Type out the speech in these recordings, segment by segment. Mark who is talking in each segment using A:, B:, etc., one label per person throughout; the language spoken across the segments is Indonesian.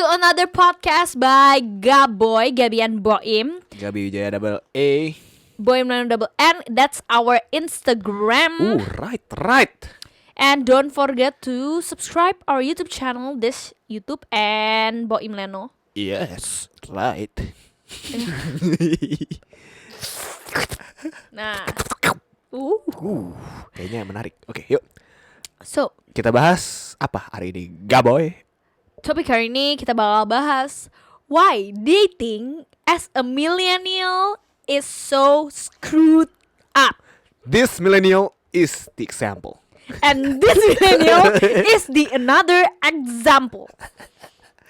A: to another podcast by Gaboy, Gabi and Boim.
B: Gabi Wijaya double A.
A: Boim double N. That's our Instagram.
B: Right.
A: And don't forget to subscribe our YouTube channel, this YouTube and Boim Leno.
B: Yes, right.
A: Nah,
B: Kayaknya menarik. Oke, yuk.
A: so
B: Kita bahas apa hari ini, Gaboy?
A: topik hari ini kita bakal bahas why dating as a millennial is so screwed up.
B: This millennial is the example.
A: And this millennial is the another example.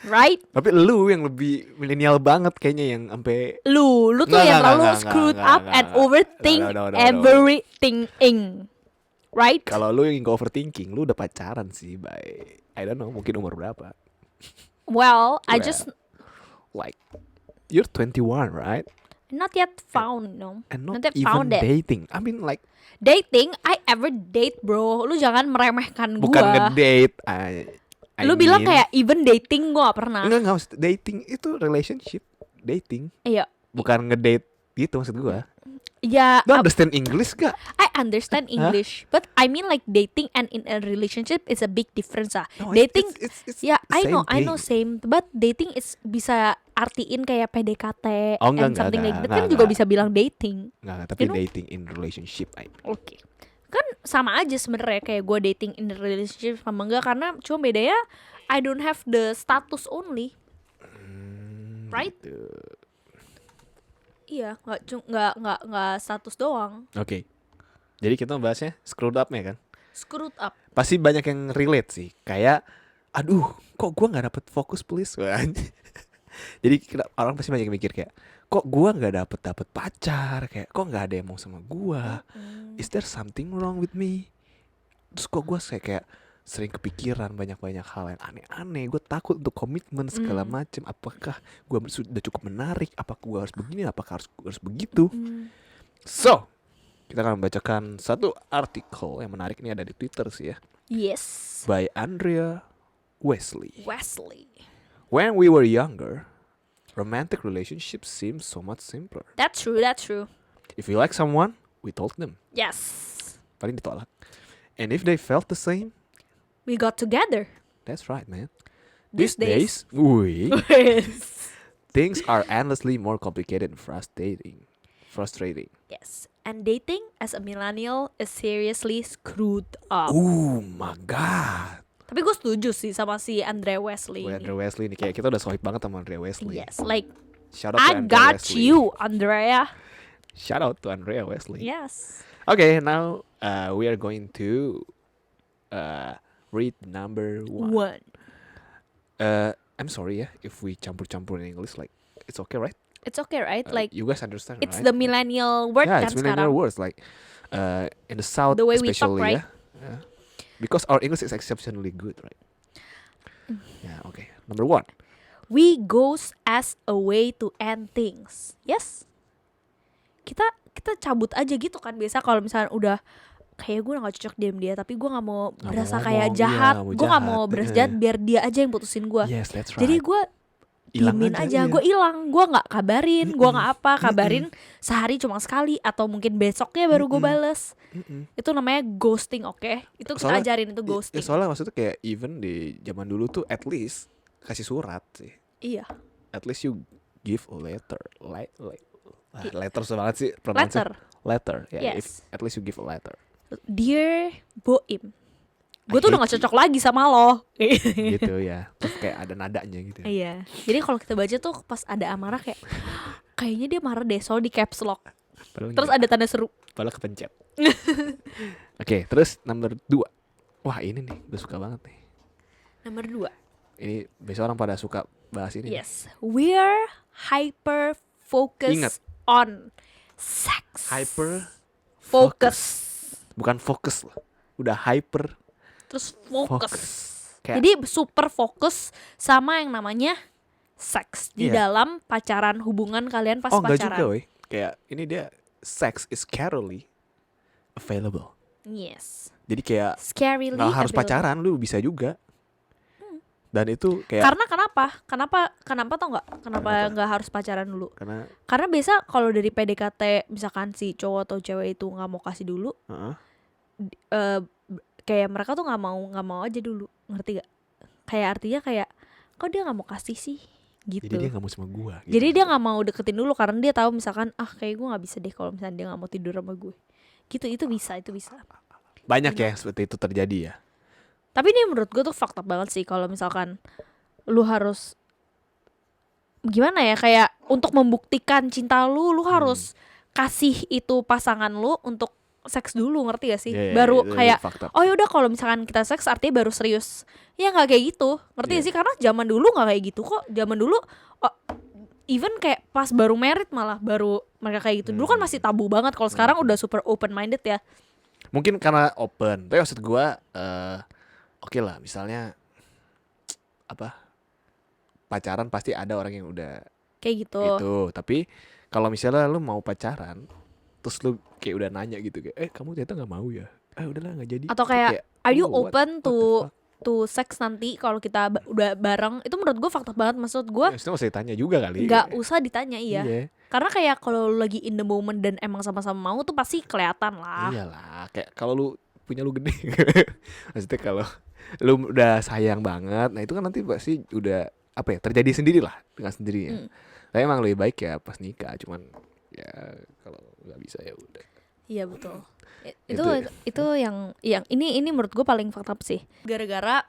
A: Right?
B: Tapi lu yang lebih milenial banget kayaknya, yang sampai
A: Lu tuh
B: Nggak,
A: yang
B: nggak,
A: terlalu
B: nggak,
A: screwed
B: nggak,
A: up
B: nggak,
A: and
B: nggak.
A: overthink
B: No.
A: everything. Right?
B: kalau lu yang overthinking, lu udah pacaran sih by I don't know, mungkin umur berapa?
A: Well, I
B: Well.
A: just
B: Like you're 21, right?
A: not yet found, no.
B: And not
A: yet
B: even
A: found it.
B: dating. I mean like
A: Dating, I ever date, bro. Lu jangan meremehkan
B: bukan
A: gua.
B: ngedate. I
A: Lu bilang
B: mean-
A: kayak even dating gua gak pernah.
B: Enggak, maksud dating itu relationship, dating,
A: Iya.
B: bukan ngedate gitu maksud gua.
A: Ya,
B: Lu understand English gak?
A: I understand English, but I mean like dating and in a relationship is a big difference ah.
B: No,
A: Dating,
B: it's
A: ya I
B: same
A: know same, but dating is bisa artiin kayak PDKT
B: Oh, enggak,
A: and something like that.
B: enggak,
A: Kan juga
B: enggak.
A: bisa bilang dating.
B: Enggak, tapi
A: You know?
B: dating in relationship.
A: Oke. Kan sama aja sebenarnya kayak gue dating in a relationship sama enggak, karena cuma bedanya I don't have the status only. Right?
B: Gitu.
A: Iya, nggak status doang.
B: Oke. Jadi kita bahasnya screwed up-nya kan.
A: Screwed up.
B: Pasti banyak yang relate sih. Kayak aduh, kok gua enggak dapet fokus please. Wah. Jadi orang pasti banyak yang mikir kayak, kok gua enggak dapet pacar, kayak kok enggak ada yang mau sama gua. Is there something wrong with me? Terus kok gue kayak sering kepikiran banyak hal yang aneh-aneh. Gue takut untuk komitmen segala macem. Apakah gue sudah cukup menarik? Apakah gue harus begini? Apakah harus begitu? So, kita akan membacakan satu artikel yang menarik. Ini ada di Twitter sih ya,
A: Yes.
B: by Andrea Wesley.
A: Wesley.
B: When we were younger, romantic relationships seemed so much simpler.
A: That's true.
B: If we like someone, we told them.
A: Yes.
B: Paling ditolak. And if they felt the same,
A: We got together.
B: that's right, man.
A: These days.
B: Things are endlessly more complicated and frustrating.
A: Yes. And dating as a millennial is seriously screwed up.
B: Oh my god.
A: Tapi gue setuju sih sama si Andre Wesley ini.
B: Andre Wesley nih, kayak kita udah swipe banget sama Andre Wesley.
A: Yes, like
B: Shout out to
A: I
B: Andre
A: got
B: Wesley.
A: you, Andrea.
B: Shout out to Andrea Wesley.
A: Yes.
B: Okay, now we are going to read number one. I'm sorry ya if we campur-campur in English, like it's okay, right?
A: It's okay, right? Like
B: you guys understand,
A: it's
B: right?
A: the millennial word
B: Yeah,
A: kan
B: it's millennial
A: sekarang.
B: words, like in the South
A: The way we talk,
B: especially,
A: right?
B: yeah. Because our English is exceptionally good, right? Yeah, okay. Number one.
A: We ghost as a way to end things. Yes. Kita cabut aja gitu kan, biasa kalau misalnya udah kayak gue gak cocok DM dia, tapi gue gak mau berasa
B: mau
A: kayak
B: ngomong,
A: jahat.
B: iya, mau
A: Gue gak mau
B: jahat,
A: berasa jahat, biar dia aja yang putusin gue.
B: Yes, that's right.
A: Jadi gue
B: Ilang
A: diemin aja,
B: iya.
A: gue hilang, gue nggak kabarin, gue nggak apa, kabarin sehari cuma sekali atau mungkin besoknya baru gue bales. Itu namanya ghosting, oke? Itu kita
B: Soalnya-
A: ajarin itu ghosting.
B: Soalnya maksudnya kayak even di zaman dulu tuh at least kasih surat sih.
A: Iya,
B: At least you give a letter, letter banget sih pronounce-nya.
A: letter.
B: Yeah,
A: Yes.
B: if at least you give a letter.
A: Dear Boim, gue
B: I
A: tuh udah
B: hate
A: gak cocok lagi sama lo.
B: Gitu ya. Terus kayak ada nadanya gitu.
A: Iya. Jadi kalau kita baca tuh pas ada amarah kayak kayaknya dia marah deh, soal di caps lock.
B: Padahal
A: Terus
B: enggak.
A: ada tanda seru.
B: Padahal kepencet. Oke, terus number 2. Wah, ini nih gue suka banget nih.
A: Nomor 2.
B: Ini biasa orang pada suka bahas ini.
A: Yes. We're hyper focused
B: Ingat.
A: on sex.
B: Hyper
A: focus.
B: bukan fokus loh. Udah hyper
A: Terus fokus.
B: focus. Kayak
A: Jadi super fokus sama yang namanya seks di
B: Iya.
A: dalam pacaran, hubungan kalian pas
B: enggak
A: pacaran.
B: juga, weh. Kayak ini dia sex is casually available.
A: Yes.
B: Jadi kayak
A: Scarily
B: nggak harus
A: available.
B: pacaran, lu bisa juga. Dan itu kayak
A: Karena kenapa tau nggak? Kenapa nggak harus pacaran dulu?
B: karena
A: Biasa kalau dari PDKT misalkan si cowok atau cewek itu nggak mau kasih dulu,
B: heeh.
A: eh, kayak mereka tuh nggak mau aja dulu, ngerti gak? Kayak artinya kayak kok dia nggak mau kasih sih gitu.
B: Jadi dia nggak mau sama gua. Gitu.
A: Jadi dia nggak mau deketin dulu karena dia tahu misalkan kayak gue nggak bisa deh kalau misalnya dia nggak mau tidur sama gue. Gitu itu bisa.
B: Banyak ya yang seperti itu terjadi ya.
A: Tapi ini menurut gue tuh fakta banget sih kalau misalkan lu harus gimana ya kayak untuk membuktikan cinta lu harus kasih itu pasangan lu untuk seks dulu, ngerti gak sih?
B: Iya,
A: Baru
B: itu
A: kayak
B: fakta.
A: oh yaudah kalau misalkan kita seks artinya baru serius. Ya nggak kayak gitu, ngerti gak sih? Karena zaman dulu nggak kayak gitu kok. Zaman dulu even kayak pas baru married malah baru mereka kayak gitu. Dulu kan masih tabu banget. Kalau sekarang udah super open minded ya.
B: Mungkin karena open. Tapi maksud gua oke lah, misalnya apa? Pacaran pasti ada orang yang udah
A: Kayak gitu.
B: gitu. Tapi kalau misalnya lu mau pacaran, terus lu kayak udah nanya gitu kayak, kamu ternyata nggak mau ya? Udahlah nggak jadi.
A: Atau kayak are you
B: what
A: open
B: the fuck?
A: to seks nanti kalau kita udah bareng? Itu menurut gue fakta banget. Maksud gue
B: Ya, itu nggak usah ditanya juga kali.
A: nggak usah ditanya.
B: Iya.
A: Karena kayak kalau lu lagi in the moment dan emang sama-sama mau tuh pasti kelihatan lah.
B: Iyalah, kayak kalau lu punya lu gede. Maksudnya kalau lu udah sayang banget, nah itu kan nanti pasti udah apa ya, terjadi sendiri lah dengan sendirinya. Tapi emang lebih baik ya pas nikah, cuman ya kalau nggak bisa ya udah.
A: Iya betul.
B: Itu
A: Itu yang ini menurut gue paling fakta sih. Gara-gara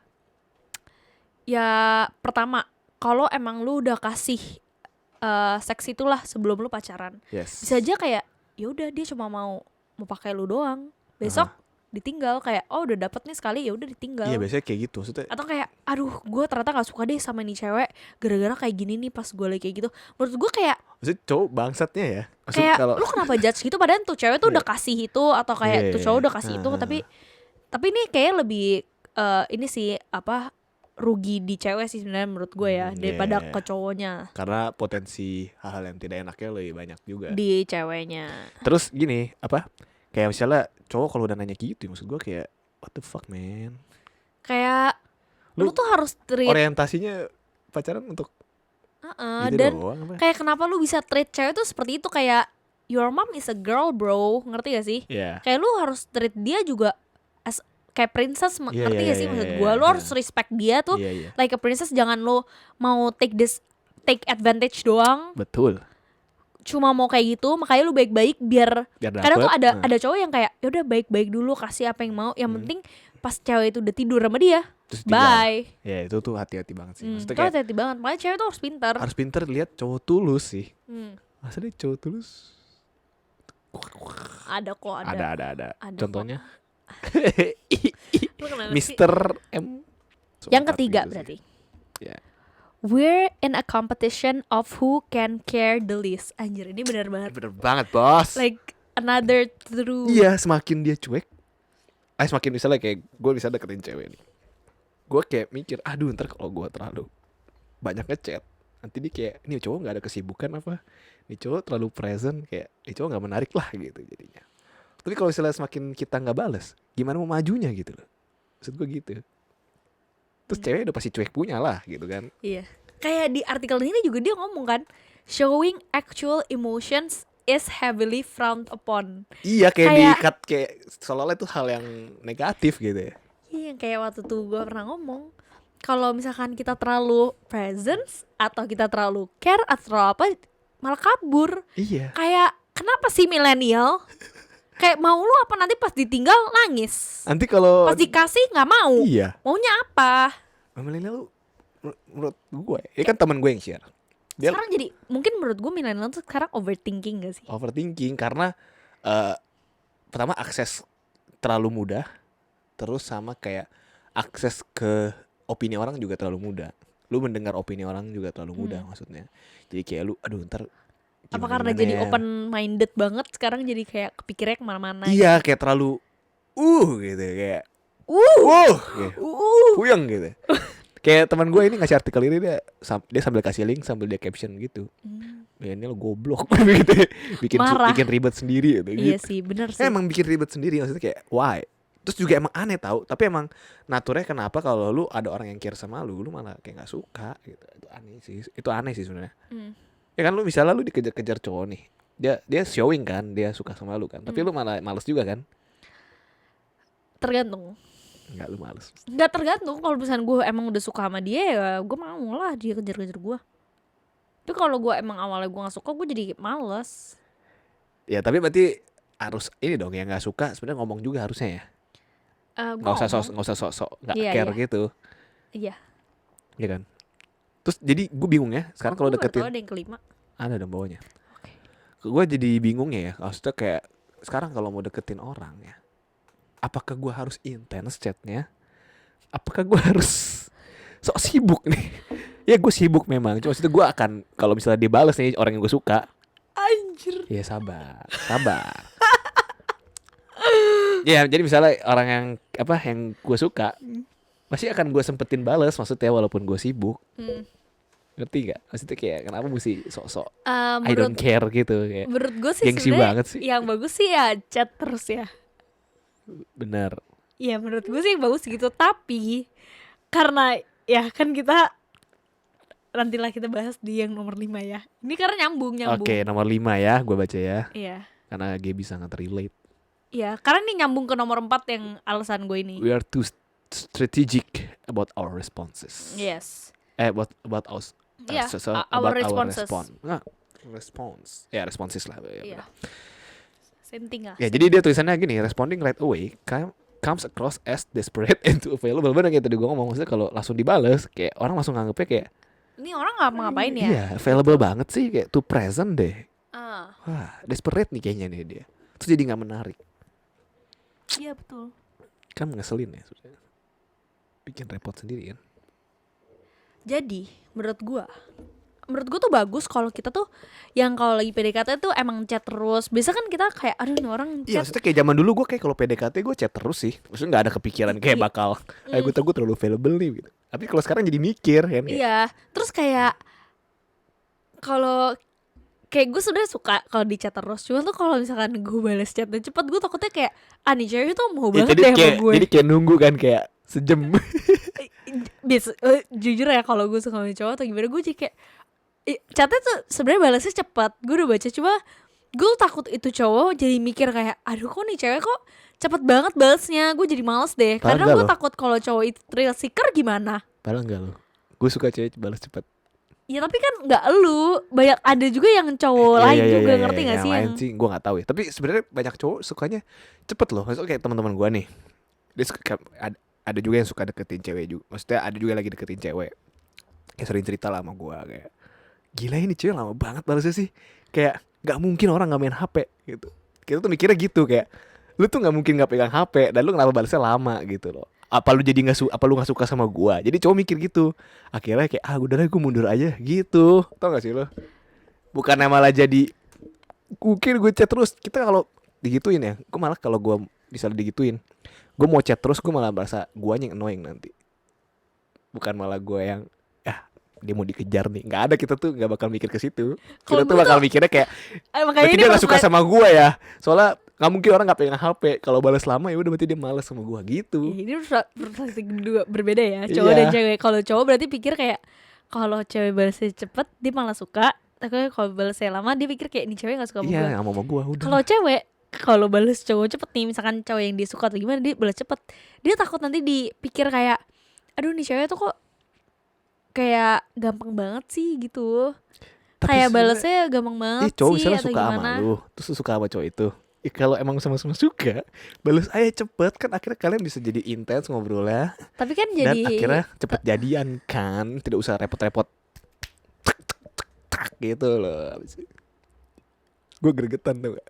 A: ya pertama kalau emang lu udah kasih seks itulah sebelum lu pacaran.
B: Yes.
A: Bisa aja kayak ya udah dia cuma mau pakai lu doang. Besok ditinggal kayak udah dapet nih sekali ya udah ditinggal.
B: Iya biasanya kayak gitu. Maksudnya
A: Atau kayak aduh gue ternyata nggak suka deh sama nih cewek gara-gara kayak gini nih pas gue lagi kayak gitu. Menurut gue kayak
B: cowok bangsatnya ya. Maksudnya
A: kayak
B: kalau
A: lu kenapa judge gitu padahal tuh cewek tuh udah kasih itu atau kayak tuh cowok udah kasih itu tapi ini kayak lebih ini sih apa rugi di cewek sih sebenarnya menurut gue ya daripada ke cowoknya.
B: Karena potensi hal-hal yang tidak enaknya lebih banyak juga
A: Di ceweknya.
B: Terus gini apa? Kayak misalnya cowok kalau udah nanya gitu, maksud gue kayak what the fuck man?
A: Kayak lu tuh harus treat
B: orientasinya pacaran untuk gitu
A: dan
B: doang apa?
A: kayak kenapa lu bisa treat cewek tuh seperti itu kayak your mom is a girl bro, ngerti gak sih?
B: Iya.
A: Kayak lu harus treat dia juga as kayak princess, ngerti gak sih maksud gue? Lu harus respect dia tuh like a princess, jangan lu mau take advantage doang.
B: Betul.
A: Cuma mau kayak gitu, makanya lu baik-baik biar kadang tuh ada cowok yang kayak ya udah baik-baik dulu kasih apa yang mau, yang penting pas cewek itu udah tidur sama dia
B: terus
A: bye.
B: Ya itu tuh hati-hati banget sih. Maksudnya
A: Itu
B: kayak
A: hati-hati banget, makanya cewek tuh harus pintar
B: lihat cowok tulus sih. Masa deh cowok tulus?
A: Ada kok
B: Ada. Contohnya
A: Lu kenapa sih?
B: Mr. M.
A: Yang ketiga
B: gitu
A: berarti
B: sih. Ya.
A: we're in a competition of who can care the least. Anjir ini benar banget.
B: Bener banget bos.
A: Like another true.
B: Iya, semakin dia cuek, semakin misalnya kayak gue bisa deketin cewek nih, gue kayak mikir, aduh ntar kalau gue terlalu banyak ngechat, nanti dia kayak, ini cowok nggak ada kesibukan apa, ini cowok terlalu present, kayak ini cowok nggak menarik lah gitu jadinya. Tapi kalau misalnya semakin kita nggak balas, gimana mau majunya gitu loh, maksud gue gitu. Terus cewek udah pasti cuek punya lah gitu kan.
A: Iya. Kayak di artikel ini juga dia ngomong kan, showing actual emotions is heavily frowned upon.
B: Iya kayak diikat kayak seolah-olah itu hal yang negatif gitu ya.
A: Iya, kayak waktu tuh gue pernah ngomong kalau misalkan kita terlalu presence atau kita terlalu care atau apa malah kabur.
B: Iya.
A: Kayak kenapa sih milenial? Kayak mau lu apa nanti pas ditinggal nangis.
B: Nanti kalau
A: pas dikasih nggak mau.
B: Iya.
A: Maunya apa?
B: Milenial lu menurut gue, ini kan teman gue yang share. Dia
A: sekarang jadi mungkin menurut gue milenial tuh sekarang overthinking gak sih?
B: Overthinking karena pertama akses terlalu mudah, terus sama kayak akses ke opini orang juga terlalu mudah. Lu mendengar opini orang juga terlalu mudah maksudnya. Jadi kayak lu aduh ntar
A: apa karena jadi open minded banget sekarang jadi kayak kepikirnya kemana-mana.
B: Iya gitu. Kayak terlalu gitu kayak kayak, puyeng gitu. Kayak teman gue ini ngasih artikel ini dia sambil kasih link sambil dia caption gitu. Ya ini lo goblok gitu. bikin ribet sendiri gitu.
A: Iya sih bener sih.
B: Emang bikin ribet sendiri maksudnya kayak why? Terus juga emang aneh tahu, tapi emang naturnya kenapa kalau lu ada orang yang care sama lu malah kayak nggak suka gitu. Itu aneh sih sebenarnya.
A: Hmm.
B: Ya kan lu misalnya lu dikejar-kejar cowok nih, dia showing kan dia suka sama lu kan, tapi lu malah males juga kan?
A: Tergantung.
B: Nggak, lu males.
A: Nggak tergantung. Kalau misalnya gue emang udah suka sama dia ya gue mau lah dia kejar-kejar gue. Tapi kalau gue emang awalnya gue nggak suka gue jadi males.
B: Ya tapi berarti harus ini dong, yang nggak suka sebenarnya ngomong juga harusnya ya.
A: Gue
B: Nggak usah sok nggak
A: Iya,
B: care
A: iya.
B: gitu,
A: Iya.
B: ya kan? Terus jadi gue bingung ya sekarang kalau
A: Gue baru tahu
B: deketin
A: ada yang kelima.
B: ada dong bawahnya.
A: Oke.
B: Gue jadi bingung ya, maksudnya kayak sekarang kalau mau deketin orang ya, apakah gue harus intens chatnya? Apakah gue harus sok sibuk nih? Ya gue sibuk memang, cuma maksudnya gue akan kalau misalnya dibales nih orang yang gue suka,
A: Anjir.
B: ya sabar, sabar. Ya jadi misalnya orang yang yang gue suka, pasti akan gue sempetin bales maksudnya walaupun gue sibuk. Ngerti gak? Maksudnya kayak kenapa mesti sok-sok I don't care gitu kayak.
A: Menurut gue sih
B: Gengsi
A: sebenarnya
B: banget sih.
A: yang bagus sih ya chat terus ya.
B: Bener.
A: Ya menurut gue sih bagus gitu. Tapi karena ya kan kita nantilah kita bahas di yang nomor 5 ya. Ini karena nyambung.
B: Oke, nomor 5 ya, gue baca ya.
A: Iya.
B: Karena Gaby sangat relate.
A: Iya, karena ini nyambung ke nomor 4 yang alasan gue ini.
B: We are too strategic about our responses.
A: Yes.
B: About us.
A: Iya,
B: About
A: our responses.
B: Response. Ya, responses lah.
A: Iya. Same thing lah.
B: Ya, jadi dia tulisannya gini, responding right away comes across as desperate and too available. Bener kayak tadi gue ngomong, maksudnya kalau langsung dibales, kayak orang langsung nganggepnya kayak
A: Ini orang nggak mau ngapain ya?
B: iya, available banget sih, kayak too present deh.
A: Ah,
B: Wah, desperate nih kayaknya nih dia. Terus jadi nggak menarik.
A: iya betul.
B: Kan ngeselin ya sebenarnya. Bikin repot sendiri kan.
A: Jadi menurut gue tuh bagus kalau kita tuh yang kalau lagi PDKT tuh emang chat terus. Biasa kan kita kayak aduh ini orang
B: Iya,
A: chat.
B: maksudnya kayak zaman dulu gue kayak kalau PDKT gue chat terus sih. Maksudnya nggak ada kepikiran kayak
A: Iya.
B: bakal gue terlalu available nih gitu. Tapi kalau sekarang jadi mikir kan kayak,
A: Iya, terus kayak kalau kayak gue sudah suka kalau di chat terus. Cuma tuh kalau misalkan gue balas chatnya cepet, gue takutnya kayak nih cewek tuh mau
B: ya,
A: banget
B: jadi
A: deh sama
B: kayak
A: gue.
B: jadi kayak nunggu kan kayak sejam.
A: Jujur ya kalau gue suka sama cowok atau gimana gue jadi kayak chatnya tuh sebenarnya balasnya cepat. Gue udah baca cuma gue tuh takut itu cowok jadi mikir kayak aduh kok nih cewek kok cepet banget balasnya. Gue jadi males deh.
B: Padahal
A: Karena
B: enggak
A: gue
B: loh.
A: takut kalau cowok itu thrill seeker gimana.
B: Padahal enggak loh. Gue suka cewek balas cepat.
A: Ya tapi kan nggak elu, banyak ada juga yang cowok lain juga ngerti nggak sih
B: yang
A: yang
B: lain sih gue nggak tahu ya. Tapi sebenarnya banyak cowok sukanya cepet loh. Maksudnya kayak teman-teman gue nih, dia ada juga yang suka deketin cewek juga. Maksudnya ada juga yang lagi deketin cewek. Kayak sering cerita lah sama gue kayak, gila ini cewek lama banget balasnya sih. Kayak nggak mungkin orang nggak main HP gitu. Kita tuh mikirnya gitu kayak, lu tuh nggak mungkin nggak pegang HP dan lu kenapa balasnya lama gitu loh. Apa lu jadi apa lu nggak suka sama gua? Jadi cowok mikir gitu. Akhirnya kayak udah deh gue mundur aja gitu. Tau gak sih lo? Bukannya malah jadi mungkin gue chat terus. Kita kalau digituin ya, gue malah kalau gue misalnya digituin, gue mau chat terus gue malah merasa guanya yang annoying nanti. Bukan malah gue yang dia mau dikejar nih. Nggak ada, kita tuh nggak bakal mikir ke situ.
A: Kalau
B: Kita tuh
A: gue
B: bakal
A: tuh-
B: mikirnya kayak
A: makanya
B: berarti
A: ini
B: dia nggak suka
A: perspektif-
B: sama gue ya. Soalnya nggak mungkin orang nggak pegang HP. Kalau balas lama ya udah berarti dia malas sama gue gitu.
A: Ini perspektif dua berbeda ya, cowok
B: Iya.
A: dan cewek. Kalau cowok berarti pikir kayak kalau cewek balasnya cepet dia malah suka. Tapi kalau balasnya lama dia pikir kayak ini cewek gak suka sama gue.
B: Iya, nggak mau sama gue udah.
A: Kalau cewek kalau balas cowok cepet nih, misalkan cowok yang dia suka atau gimana dia balas cepet, dia takut nanti dipikir kayak aduh nih cewek tuh kok kayak gampang banget sih gitu.
B: Tapi
A: Kayak
B: sebenarnya-
A: balasnya gampang banget
B: cowok
A: sih
B: misalnya
A: atau
B: suka
A: gimana.
B: sama lu, terus lu suka sama cowok itu. Kalau emang sama-sama suka, balas aja cepet kan akhirnya kalian bisa jadi intens ngobrolnya.
A: Tapi kan
B: Dan
A: jadi
B: akhirnya cepet jadian kan, tidak usah repot-repot tak gitu loh. Gue gregetan tuh gak?